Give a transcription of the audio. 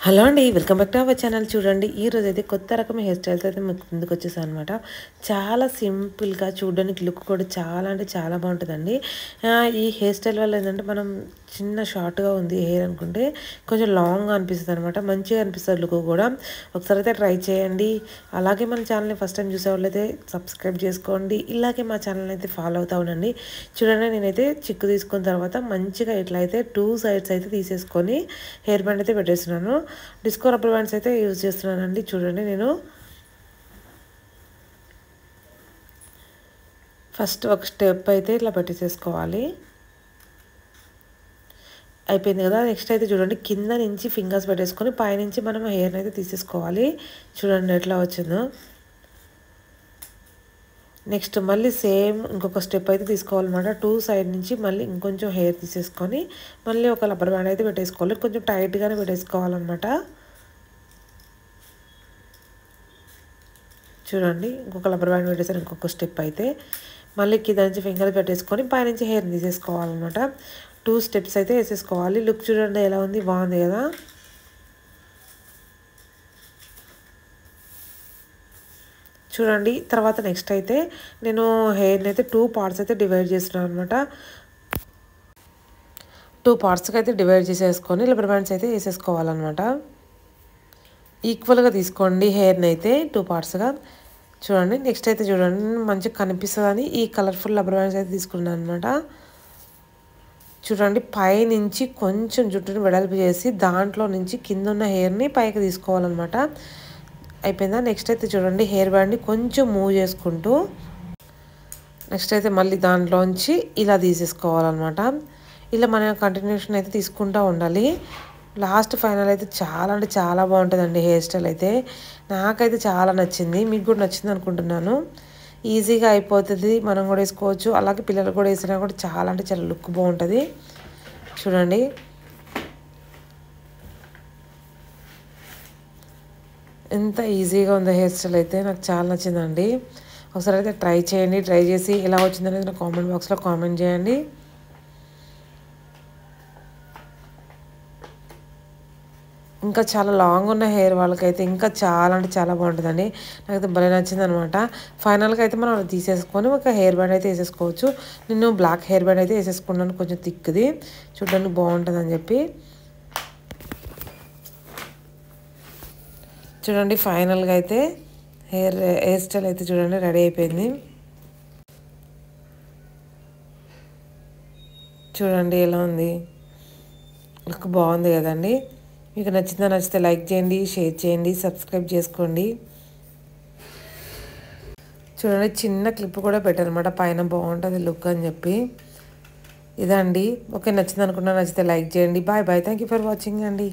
Hello అండి, welcome back to our channel. చూడండి, ఈరోజు అయితే కొత్త రకం హెయిర్ స్టైల్స్ అయితే మీకు ముందుకు వచ్చేసాను అనమాట. చాలా సింపుల్గా, చూడడానికి లుక్ కూడా చాలా అంటే చాలా బాగుంటుందండి. ఈ హెయిర్ స్టైల్ వల్ల ఏంటంటే మనం చిన్న షార్ట్గా ఉంది హెయిర్ అనుకుంటే కొంచెం లాంగ్గా అనిపిస్తుంది అనమాట. మంచిగా అనిపిస్తుంది లుక్ కూడా. ఒకసారి అయితే ట్రై చేయండి. అలాగే మన ఛానల్ని ఫస్ట్ టైం చూసేవాళ్ళు అయితే సబ్స్క్రైబ్ చేసుకోండి. ఇలాగే మా ఛానల్ అయితే ఫాలో అవుతా ఉండండి. చూడండి, నేనైతే చిక్కు తీసుకున్న తర్వాత మంచిగా ఇట్లా అయితే 2 సైడ్స్ అయితే తీసేసుకొని హెయిర్ బ్యాండ్ అయితే పెట్టేస్తున్నాను. డిస్కో రబ్బర్ బ్యాండ్స్ అయితే యూజ్ చేస్తున్నానండి. చూడండి, నేను ఫస్ట్ ఒక స్టెప్ అయితే ఇట్లా పెట్టేసేసుకోవాలి. అయిపోయింది కదా. నెక్స్ట్ అయితే చూడండి, కింద నుంచి ఫింగర్స్ పెట్టేసుకొని పైనుంచి మనం హెయిర్ని అయితే తీసేసుకోవాలి. చూడండి ఎట్లా వచ్చిందో. నెక్స్ట్ మళ్ళీ సేమ్ ఇంకొక స్టెప్ అయితే తీసుకోవాలన్నమాట. 2 సైడ్ నుంచి మళ్ళీ ఇంకొంచెం హెయిర్ తీసేసుకొని మళ్ళీ ఒక రబ్బర్ బ్యాండ్ అయితే పెట్టేసుకోవాలి. కొంచెం టైట్గానే పెట్టేసుకోవాలన్నమాట. చూడండి, ఇంకొక రబ్బర్ బ్యాండ్ పెట్టేసాను. ఇంకొక స్టెప్ అయితే మళ్ళీ కింద నుంచి ఫింగర్ పెట్టేసుకొని పైనుంచి హెయిర్ తీసేసుకోవాలన్నమాట. 2 స్టెప్స్ అయితే వేసేసుకోవాలి. లుక్ చూడండి ఎలా ఉంది, బాగుంది కదా. చూడండి, తర్వాత నెక్స్ట్ అయితే నేను హెయిర్ని అయితే 2 పార్ట్స్ అయితే డివైడ్ చేస్తున్నాను అనమాట. 2 పార్ట్స్కి అయితే డివైడ్ చేసేసుకొని రబ్బర్ బ్యాండ్స్ అయితే వేసేసుకోవాలన్నమాట. ఈక్వల్గా తీసుకోండి హెయిర్ని అయితే 2 పార్ట్స్గా. చూడండి, నెక్స్ట్ అయితే చూడండి, మంచిగా కనిపిస్తుందని ఈ కలర్ఫుల్ రబ్బర్ బ్యాండ్స్ అయితే తీసుకున్నాను అనమాట. చూడండి, పైనుంచి కొంచెం జుట్టుని వెడల్పు చేసి దాంట్లో నుంచి కింద ఉన్న హెయిర్ని పైకి తీసుకోవాలన్నమాట. అయిపోయిందా. నెక్స్ట్ అయితే చూడండి, హెయిర్ బ్యాండ్ని కొంచెం మూవ్ చేసుకుంటూ నెక్స్ట్ అయితే మళ్ళీ దాంట్లోంచి ఇలా తీసేసుకోవాలన్నమాట. ఇలా మన కంటిన్యూషన్ అయితే తీసుకుంటూ ఉండాలి. లాస్ట్ ఫైనల్ అయితే చాలా అంటే చాలా బాగుంటుందండి హెయిర్ స్టైల్ అయితే. నాకైతే చాలా నచ్చింది, మీకు కూడా నచ్చింది అనుకుంటున్నాను. ఈజీగా అయిపోతుంది, మనం కూడా వేసుకోవచ్చు. అలాగే పిల్లలు కూడా వేసినా కూడా చాలా అంటే చాలా లుక్ బాగుంటుంది. చూడండి, ఎంత ఈజీగా ఉందో హెయిర్ స్టైల్ అయితే. నాకు చాలా నచ్చిందండి. ఒకసారి అయితే ట్రై చేయండి. ట్రై చేసి ఎలా వచ్చిందనేది నా కామెంట్ బాక్స్లో కామెంట్ చేయండి. ఇంకా చాలా లాంగ్ ఉన్న హెయిర్ వాళ్ళకైతే ఇంకా చాలా అంటే చాలా బాగుంటుందండి. నాకైతే భలే నచ్చింది అనమాట. ఫైనల్గా అయితే మనం అది తీసేసుకొని ఒక హెయిర్ బ్యాండ్ అయితే వేసేసుకోవచ్చు. నేను బ్లాక్ హెయిర్ బ్యాండ్ అయితే వేసేసుకున్నాను, కొంచెం థిక్ది, చూడడానికి బాగుంటుందని చెప్పి. చూడండి, ఫైనల్గా అయితే హెయిర్ స్టైల్ అయితే చూడండి రెడీ అయిపోయింది. చూడండి ఎలా ఉంది, లుక్ బాగుంది కదండి. మీకు నచ్చితే లైక్ చేయండి, షేర్ చేయండి, సబ్స్క్రైబ్ చేసుకోండి. చూడండి, చిన్న క్లిప్ కూడా పెట్టారనమాట పైన, బాగుంటుంది లుక్ అని చెప్పి. ఇదండి. ఓకే, నచ్చింది అనుకున్నా. నచ్చితే లైక్ చేయండి. Bye bye. Thank you for watching అండి.